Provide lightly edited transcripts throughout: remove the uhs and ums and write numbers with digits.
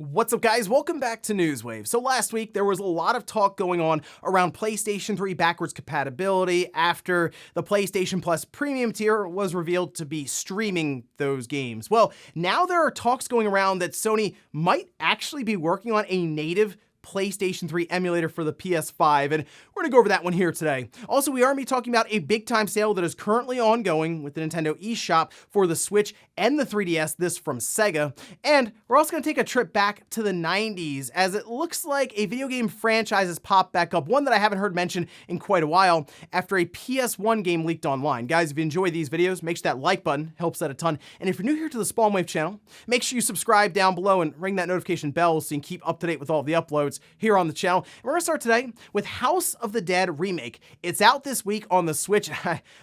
What's up, guys? Welcome back to Newswave. So last week, there was a lot of talk going on around PlayStation 3 backwards compatibility after the PlayStation Plus Premium tier was revealed to be streaming those games. Well, now there are talks going around that Sony might actually be working on a native PlayStation 3 emulator for the PS5, and we're gonna go over that one here today. Also, we are gonna be talking about a big time sale that is currently ongoing with the Nintendo eShop for the Switch and the 3DS, this from SEGA, and we're also gonna take a trip back to the 90s as it looks like a video game franchise has popped back up, one that I haven't heard mentioned in quite a while after a PS1 game leaked online. Guys, if you enjoy these videos, make sure that like button helps out a ton, and if you're new here to the Spawnwave channel, make sure you subscribe down below and ring that notification bell so you can keep up to date with all of the uploads here on the channel. And we're gonna start today with House of the Dead Remake. It's out this week on the Switch.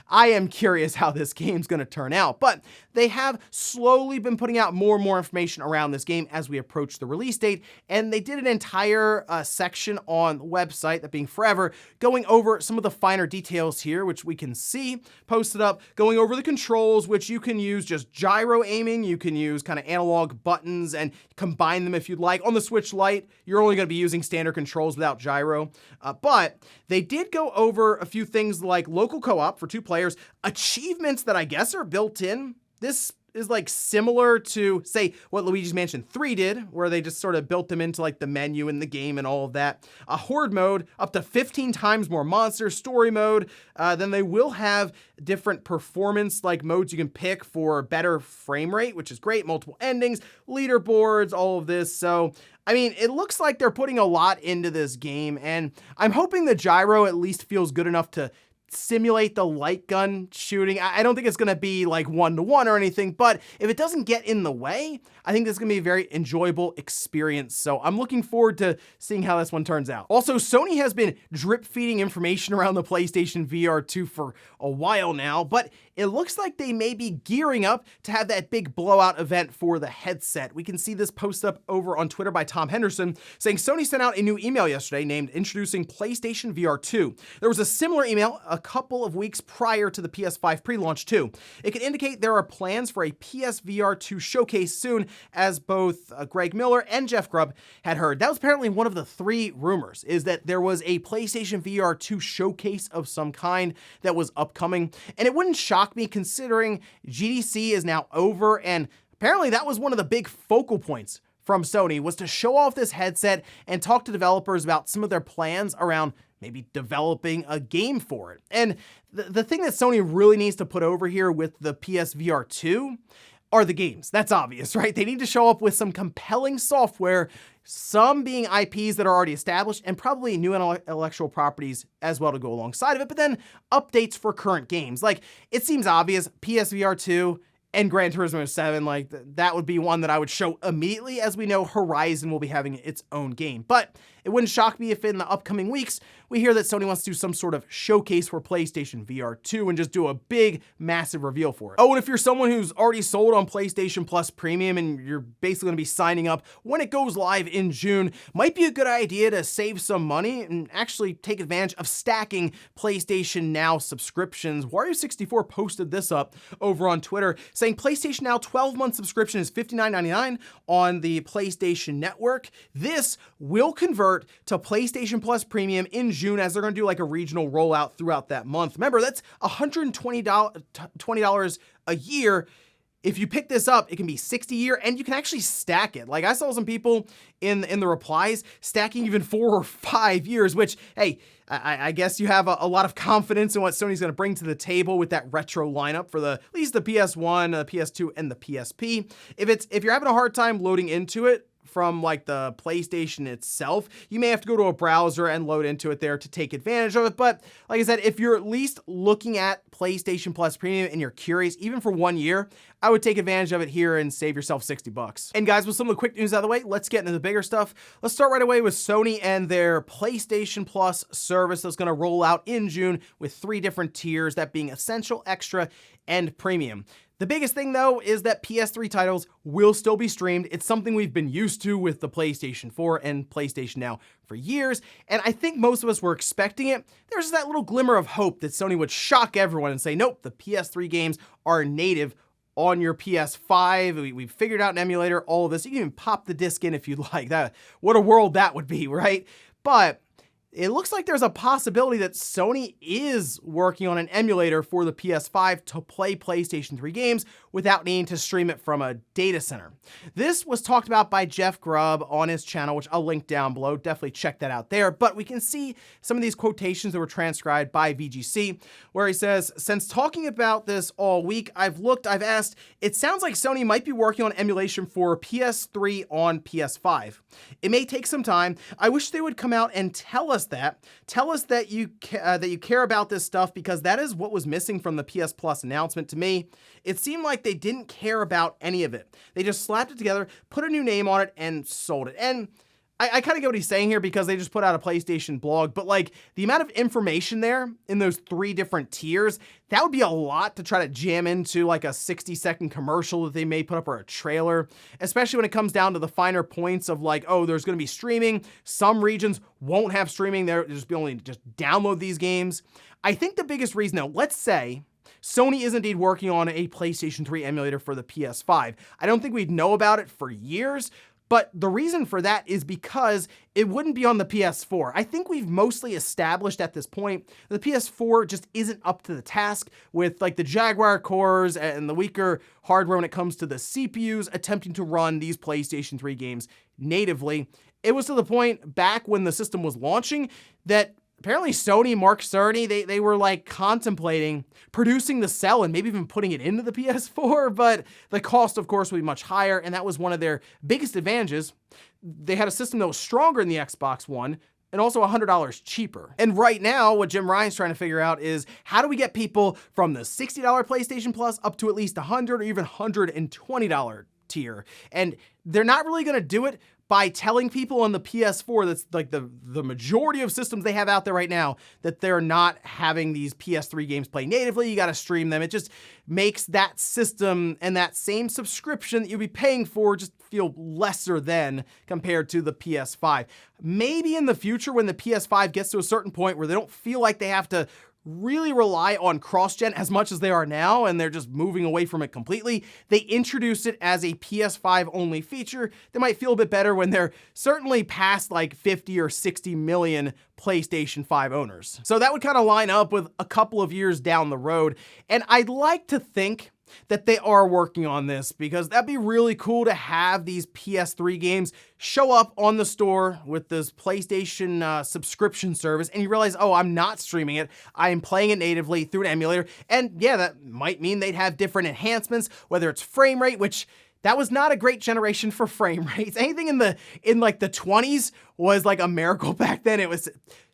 I am curious how this game's gonna turn out, but they have slowly been putting out more and more information around this game as we approach the release date, and they did an entire section on the website, that being Forever, going over some of the finer details here, which we can see posted up, going over the controls, which you can use just gyro aiming, you can use kind of analog buttons and combine them if you'd like. On the Switch Lite, you're only gonna be using standard controls without gyro, but they did go over a few things like local co-op for 2 players, achievements that I guess are built in. This is like similar to, say, what Luigi's Mansion 3 did, where they just sort of built them into like the menu in the game and all of that. A horde mode, up to 15 times more monsters, story mode. Then they will have different performance like modes you can pick for better frame rate, which is great. Multiple endings, leaderboards, all of this. So, I mean, it looks like they're putting a lot into this game, and I'm hoping the gyro at least feels good enough to simulate the light gun shooting. I don't think it's going to be like 1-to-1 or anything, but if it doesn't get in the way, I think this is going to be a very enjoyable experience. So I'm looking forward to seeing how this one turns out. Also, Sony has been drip feeding information around the PlayStation VR 2 for a while now, but it looks like they may be gearing up to have that big blowout event for the headset. We can see this post up over on Twitter by Tom Henderson saying Sony sent out a new email yesterday named Introducing PlayStation VR 2. There was a similar email a couple of weeks prior to the PS5 pre-launch too. It could indicate there are plans for a PSVR 2 showcase soon, as both Greg Miller and Jeff Grubb had heard. That was apparently one of the 3 rumors, is that there was a PlayStation VR 2 showcase of some kind that was upcoming, and it wouldn't shock me considering GDC is now over, and apparently that was one of the big focal points from Sony, was to show off this headset and talk to developers about some of their plans around maybe developing a game for it. And the thing that Sony really needs to put over here with the PSVR 2 are the games. That's obvious, right? They need to show up with some compelling software, some being IPs that are already established, and probably new intellectual properties as well to go alongside of it, but then updates for current games. Like, it seems obvious, PSVR 2 and Gran Turismo 7, like that would be one that I would show immediately, as we know Horizon will be having its own game. But it wouldn't shock me if in the upcoming weeks, we hear that Sony wants to do some sort of showcase for PlayStation VR 2 and just do a big, massive reveal for it. Oh, and if you're someone who's already sold on PlayStation Plus Premium and you're basically gonna be signing up when it goes live in June, might be a good idea to save some money and actually take advantage of stacking PlayStation Now subscriptions. Wario64 posted this up over on Twitter saying PlayStation Now 12-month subscription is $59.99 on the PlayStation Network. This will convert to PlayStation Plus Premium in June, as they're going to do like a regional rollout throughout that month. Remember, that's $120 a year. If you pick this up, it can be $60 a year, and you can actually stack it. Like, I saw some people in the replies stacking even 4 or 5 years, which, hey, I guess you have a lot of confidence in what Sony's going to bring to the table with that retro lineup for at least the PS1, the PS2, and the PSP. If you're having a hard time loading into it from like the PlayStation itself, you may have to go to a browser and load into it there to take advantage of it. But like I said, if you're at least looking at PlayStation Plus Premium and you're curious, even for 1 year, I would take advantage of it here and save yourself $60. And guys, with some of the quick news out of the way, let's get into the bigger stuff. Let's start right away with Sony and their PlayStation Plus service that's going to roll out in June with 3 different tiers, that being Essential, Extra, and Premium. The biggest thing, though, is that PS3 titles will still be streamed. It's something we've been used to with the PlayStation 4 and PlayStation Now for years, and I think most of us were expecting it. There's that little glimmer of hope that Sony would shock everyone and say, nope, the PS3 games are native on your PS5. We figured out an emulator, all of this. You can even pop the disc in if you'd like. That, what a world that would be, right? But it looks like there's a possibility that Sony is working on an emulator for the PS5 to play PlayStation 3 games without needing to stream it from a data center. This was talked about by Jeff Grubb on his channel, which I'll link down below. Definitely check that out there. But we can see some of these quotations that were transcribed by VGC, where he says, "Since talking about this all week, I've asked, it sounds like Sony might be working on emulation for PS3 on PS5. It may take some time. I wish they would come out and tell us that you care about this stuff, because that is what was missing from the PS Plus announcement to me. It seemed like they didn't care about any of it. They just slapped it together, put a new name on it, and sold it." And I kind of get what he's saying here, because they just put out a PlayStation blog, but like the amount of information there in those 3 different tiers, that would be a lot to try to jam into like a 60-second commercial that they may put up, or a trailer, especially when it comes down to the finer points of like, oh, there's going to be streaming. Some regions won't have streaming. There'll just be only just download these games. I think the biggest reason though, let's say Sony is indeed working on a PlayStation 3 emulator for the PS5. I don't think we'd know about it for years, but the reason for that is because it wouldn't be on the PS4. I think we've mostly established at this point the PS4 just isn't up to the task with like the Jaguar cores and the weaker hardware when it comes to the CPUs attempting to run these PlayStation 3 games natively. It was to the point back when the system was launching that apparently Sony, Mark Cerny, they were like contemplating producing the cell and maybe even putting it into the PS4, but the cost, of course, would be much higher, and that was one of their biggest advantages. They had a system that was stronger than the Xbox One, and also $100 cheaper. And right now, what Jim Ryan's trying to figure out is, how do we get people from the $60 PlayStation Plus up to at least $100 or even $120 tier? And they're not really going to do it by telling people on the PS4, that's like the majority of systems they have out there right now, that they're not having these PS3 games play natively. You got to stream them. It just makes that system and that same subscription that you'll be paying for just feel lesser than compared to the PS5. Maybe in the future, when the PS5 gets to a certain point where they don't feel like they have to really rely on cross-gen as much as they are now, and they're just moving away from it completely, they introduce it as a PS5 only feature. They might feel a bit better when they're certainly past like 50 or 60 million PlayStation 5 owners. So that would kind of line up with a couple of years down the road. And I'd like to think that they are working on this, because that'd be really cool to have these PS3 games show up on the store with this PlayStation subscription service, and you realize, oh, I'm not streaming it, I'm playing it natively through an emulator. And yeah, that might mean they'd have different enhancements, whether it's frame rate, which that was not a great generation for frame rates. Anything in like the 20s was like a miracle back then. It was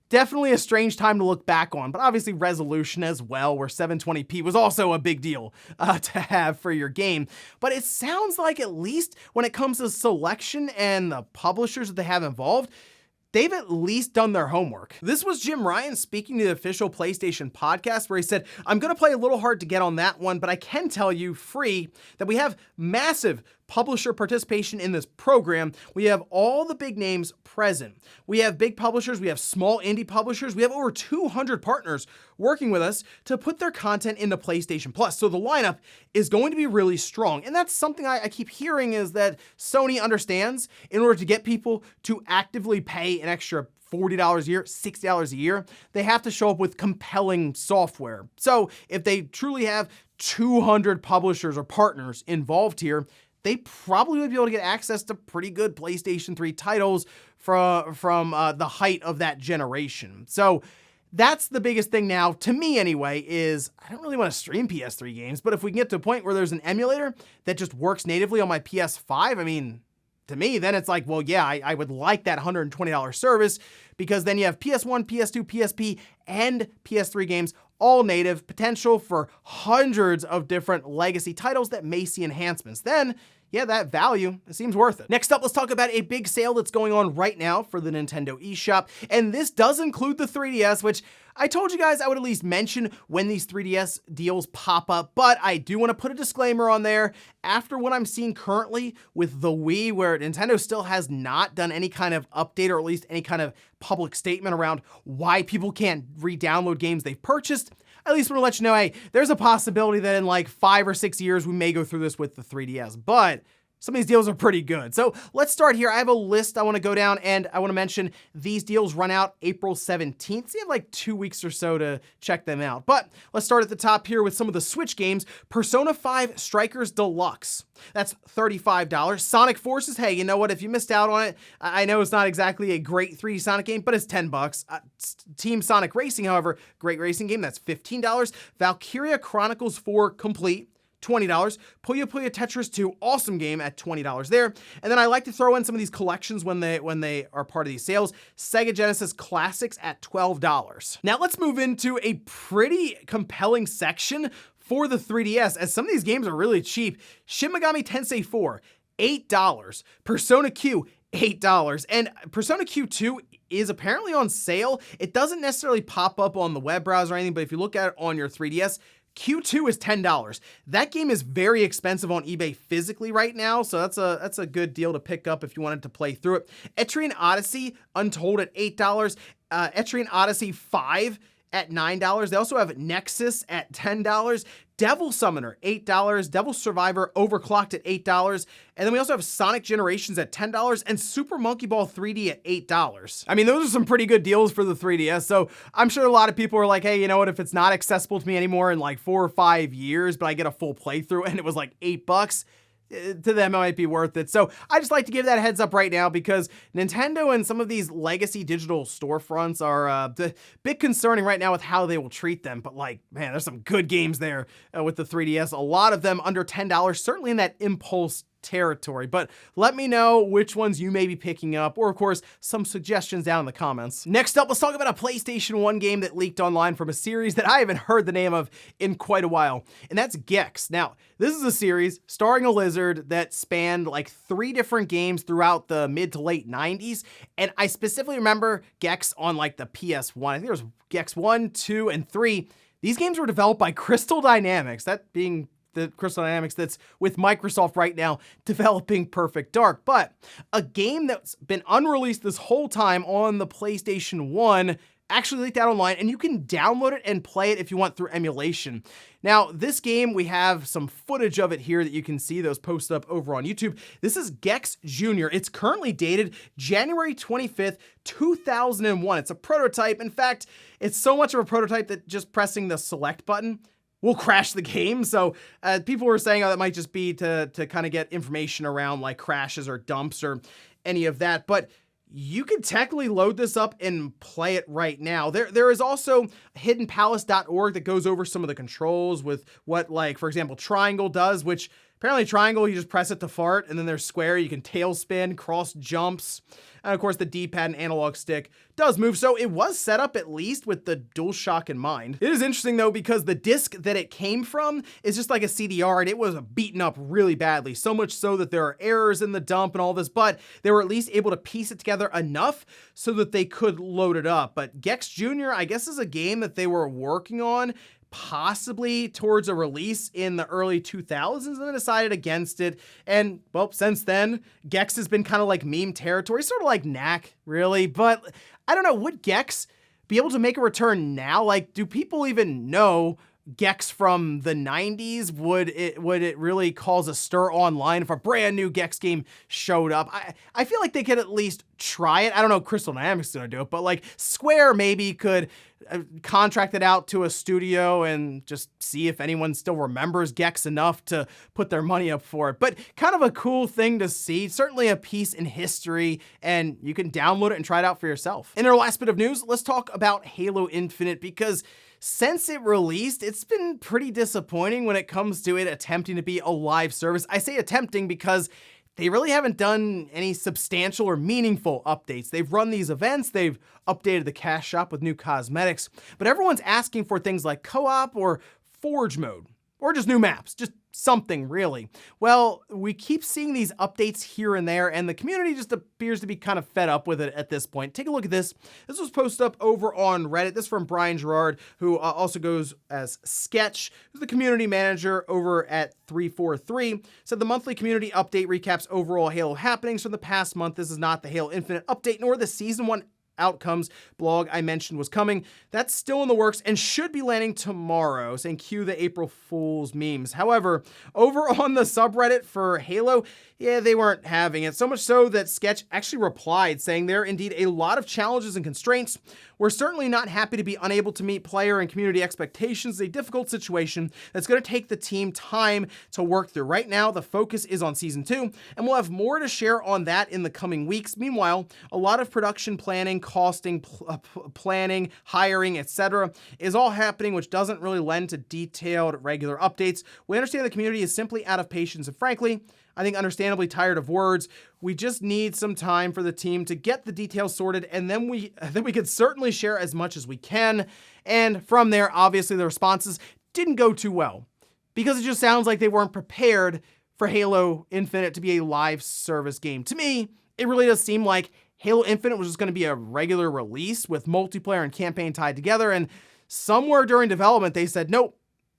definitely a strange time to look back on, but obviously resolution as well, where 720p was also a big deal to have for your game. But it sounds like, at least when it comes to selection and the publishers that they have involved, they've at least done their homework. This was Jim Ryan speaking to the official PlayStation podcast, where he said, "I'm going to play a little hard to get on that one, but I can tell you free that we have massive publisher participation in this program. We have all the big names present. We have big publishers, we have small indie publishers, we have over 200 partners working with us to put their content into PlayStation Plus. So the lineup is going to be really strong." And that's something I keep hearing, is that Sony understands, in order to get people to actively pay an extra $40 a year, $60 a year, they have to show up with compelling software. So if they truly have 200 publishers or partners involved here, they probably would be able to get access to pretty good PlayStation 3 titles from the height of that generation. So that's the biggest thing now, to me anyway, is I don't really want to stream PS3 games, but if we can get to a point where there's an emulator that just works natively on my PS5, I mean, to me, then it's like, well, yeah, I would like that $120 service, because then you have PS1, PS2, PSP, and PS3 games, all native, potential for hundreds of different legacy titles that may see enhancements. Then, yeah, that value, it seems worth it. Next up, let's talk about a big sale that's going on right now for the Nintendo eShop, and this does include the 3DS, which I told you guys I would at least mention when these 3DS deals pop up, but I do want to put a disclaimer on there. After what I'm seeing currently with the Wii, where Nintendo still has not done any kind of update, or at least any kind of public statement around why people can't re-download games they've purchased, at least want to let you know, hey, there's a possibility that in like 5 or 6 years, we may go through this with the 3DS, but some of these deals are pretty good. So let's start here. I have a list I want to go down, and I want to mention these deals run out April 17th. So you have like 2 weeks or so to check them out. But let's start at the top here with some of the Switch games. Persona 5 Strikers Deluxe. That's $35. Sonic Forces, hey, you know what? If you missed out on it, I know it's not exactly a great 3D Sonic game, but it's $10. Team Sonic Racing, however, great racing game. That's $15. Valkyria Chronicles 4 Complete. $20. Puyo Puyo Tetris 2, awesome game at $20 there. And then I like to throw in some of these collections when they are part of these sales. Sega Genesis Classics at $12. Now let's move into a pretty compelling section for the 3DS, as some of these games are really cheap. Shin Megami Tensei 4, $8. Persona Q, $8. And Persona Q2 is apparently on sale. It doesn't necessarily pop up on the web browser or anything, but if you look at it on your 3DS, Q2 is $10. That game is very expensive on eBay physically right now, so that's a good deal to pick up if you wanted to play through it. Etrian Odyssey Untold at $8. Etrian Odyssey 5 at $9. They also have Nexus at $10. Devil Summoner, $8. Devil Survivor Overclocked at $8. And then we also have Sonic Generations at $10 and Super Monkey Ball 3D at $8. I mean, those are some pretty good deals for the 3DS. So I'm sure a lot of people are like, hey, you know what? If it's not accessible to me anymore in like 4 or 5 years, but I get a full playthrough and it was like $8, to them it might be worth it. So I just like to give that a heads up right now, because Nintendo and some of these legacy digital storefronts are a bit concerning right now with how they will treat them. But like, man, there's some good games there with the 3DS. A lot of them under $10, certainly in that impulse territory. But let me know which ones you may be picking up, or of course, some suggestions down in the comments. Next up, let's talk about a PlayStation 1 game that leaked online from a series that I haven't heard the name of in quite a while, and that's Gex. Now, this is a series starring a lizard that spanned like 3 different games throughout the mid to late 90s, and I specifically remember Gex on like the PS1. I think there was Gex 1, 2, and 3. These games were developed by Crystal Dynamics, that being the Crystal Dynamics that's with Microsoft right now developing Perfect Dark. But a game that's been unreleased this whole time on the PlayStation 1 actually leaked out online, and you can download it and play it if you want through emulation. Now, this game, we have some footage of it here that you can see. Those posted up over on YouTube. This is Gex Jr. It's currently dated January 25th, 2001. It's a prototype. In fact, it's so much of a prototype that just pressing the select button will crash the game. So people were saying, oh, that might just be to kind of get information around like crashes or dumps or any of that. But you can technically load this up and play it right now. There is also hiddenpalace.org that goes over some of the controls with what, like, for example, triangle does, which apparently triangle, you just press it to fart, and then there's square, you can tail spin, cross jumps. And of course, the D-pad and analog stick does move, so it was set up at least with the DualShock in mind. It is interesting though, because the disc that it came from is just like a CDR, and it was beaten up really badly, so much so that there are errors in the dump and all this, but they were at least able to piece it together enough so that they could load it up. But Gex Jr., I guess, is a game that they were working on possibly towards a release in the early 2000s, and then decided against it. And well, since then, Gex has been kind of like meme territory, sort of like Knack, really. But I don't know, would Gex be able to make a return now? Like, do people even know Gex from the 90s? Would it really cause a stir online if a brand new Gex game showed up? I feel like they could at least try it. I don't know if Crystal Dynamics is gonna do it, but like Square maybe could contract it out to a studio and just see if anyone still remembers Gex enough to put their money up for it. But kind of a cool thing to see, certainly a piece in history, and you can download it and try it out for yourself. In our last bit of news, let's talk about Halo Infinite, because since it released, it's been pretty disappointing when it comes to it attempting to be a live service. I say attempting because they really haven't done any substantial or meaningful updates. They've run these events, they've updated the cash shop with new cosmetics, but everyone's asking for things like co-op or forge mode, or just new maps, just something really. Well, we keep seeing these updates here and there, and the community just appears to be kind of fed up with it at this point. Take a look at this. This was posted up over on Reddit. This is from Brian Gerard, who also goes as Sketch, who's the community manager over at 343. Said the monthly community update recaps overall Halo happenings from the past month. This is not the Halo Infinite update, nor the Season 1 outcomes blog I mentioned was coming. That's still in the works and should be landing tomorrow, saying cue the April Fool's memes. However, over on the subreddit for Halo, yeah, they weren't having it. So much so that Sketch actually replied saying there are indeed a lot of challenges and constraints. We're certainly not happy to be unable to meet player and community expectations. It's a difficult situation that's going to take the team time to work through. Right now, the focus is on Season 2, and we'll have more to share on that in the coming weeks. Meanwhile, a lot of production planning, costing, planning, hiring, etc. is all happening, which doesn't really lend to detailed regular updates. We understand the community is simply out of patience, and frankly, I think understandably tired of words. We just need some time for the team to get the details sorted, and then we could certainly share as much as we can. And from there, obviously the responses didn't go too well, because it just sounds like they weren't prepared for Halo Infinite to be a live service game. To me, it really does seem like Halo Infinite was just going to be a regular release with multiplayer and campaign tied together, and somewhere during development they said, nope,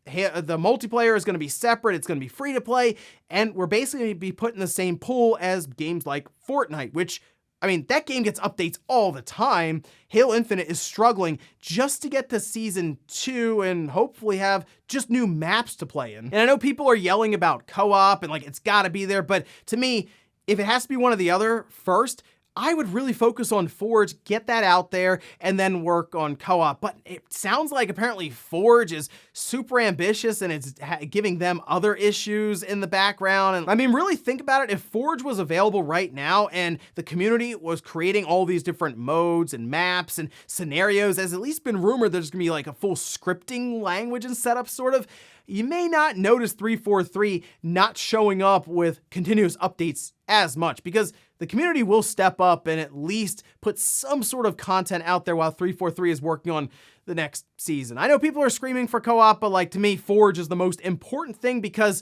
the multiplayer is going to be separate, it's going to be free to play, and we're basically going to be put in the same pool as games like Fortnite, which, I mean, that game gets updates all the time. Halo Infinite is struggling just to get to Season 2 and hopefully have just new maps to play in. And I know people are yelling about co-op and like it's got to be there, but to me, if it has to be one or the other first, I would really focus on Forge, get that out there, and then work on co-op. But it sounds like apparently Forge is super ambitious and it's giving them other issues in the background. And I mean, really think about it. If Forge was available right now and the community was creating all these different modes and maps and scenarios, as at least been rumored there's gonna be like a full scripting language and setup sort of, you may not notice 343 not showing up with continuous updates as much, because the community will step up and at least put some sort of content out there while 343 is working on the next season. I know people are screaming for co-op, but like to me, Forge is the most important thing because,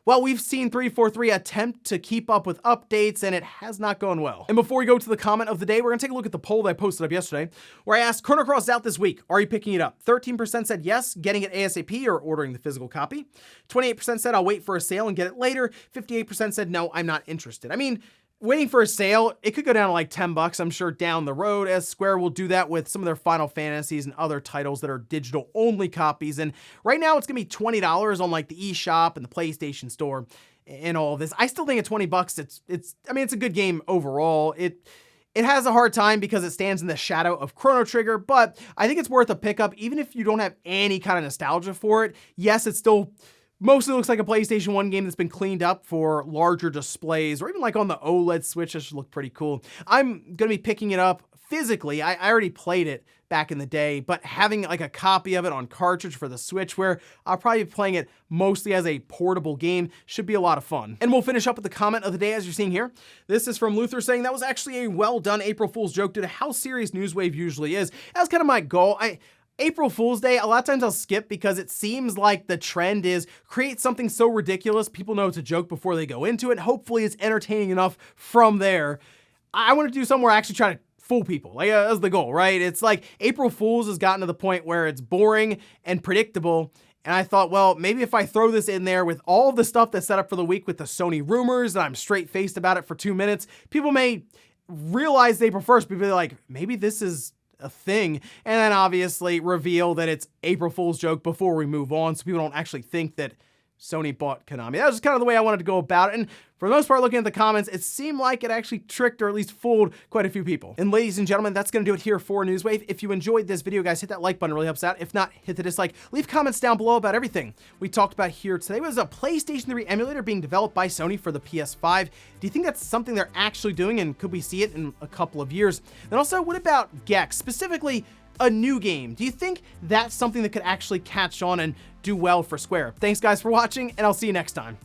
well, we've seen 343 attempt to keep up with updates and it has not gone well. And before we go to the comment of the day, we're gonna take a look at the poll that I posted up yesterday where I asked, Chrono Cross is out this week, are you picking it up? 13% said yes, getting it ASAP or ordering the physical copy. 28% said I'll wait for a sale and get it later. 58% said no, I'm not interested. I mean, waiting for a sale, it could go down to like $10, I'm sure, down the road, as Square will do that with some of their Final Fantasies and other titles that are digital only copies. And right now it's gonna be $20 on like the eShop and the PlayStation Store and all of this. I still think at $20, I mean, it's a good game overall. It has a hard time because it stands in the shadow of Chrono Trigger, but I think it's worth a pickup even if you don't have any kind of nostalgia for it. Yes, it's still mostly looks like a PlayStation 1 game that's been cleaned up for larger displays, or even like on the OLED Switch, that should look pretty cool. I'm going to be picking it up physically. I already played it back in the day, but having like a copy of it on cartridge for the Switch, where I'll probably be playing it mostly as a portable game, should be a lot of fun. And we'll finish up with the comment of the day as you're seeing here. This is from Luther saying, that was actually a well done April Fool's joke due to how serious Newswave usually is. That was kind of my goal. April Fool's Day, a lot of times I'll skip because it seems like the trend is create something so ridiculous people know it's a joke before they go into it. Hopefully it's entertaining enough from there. I want to do something where I actually try to fool people. Like that's the goal, right? It's like April Fool's has gotten to the point where it's boring and predictable. And I thought, well, maybe if I throw this in there with all the stuff that's set up for the week with the Sony rumors and I'm straight-faced about it for 2 minutes, people may realize they prefer to be like, maybe this is a thing, and then obviously reveal that it's April Fool's joke before we move on, so people don't actually think that Sony bought Konami. That was just kind of the way I wanted to go about it, and for the most part, looking at the comments, it seemed like it actually tricked or at least fooled quite a few people. And ladies and gentlemen, that's going to do it here for Newswave. If you enjoyed this video, guys, hit that like button, it really helps out. If not, hit the dislike. Leave comments down below about everything we talked about here today. It was a PlayStation 3 emulator being developed by Sony for the PS5. Do you think that's something they're actually doing, and could we see it in a couple of years? And also, what about Gex, specifically a new game? Do you think that's something that could actually catch on and do well for Square? Thanks guys for watching, and I'll see you next time.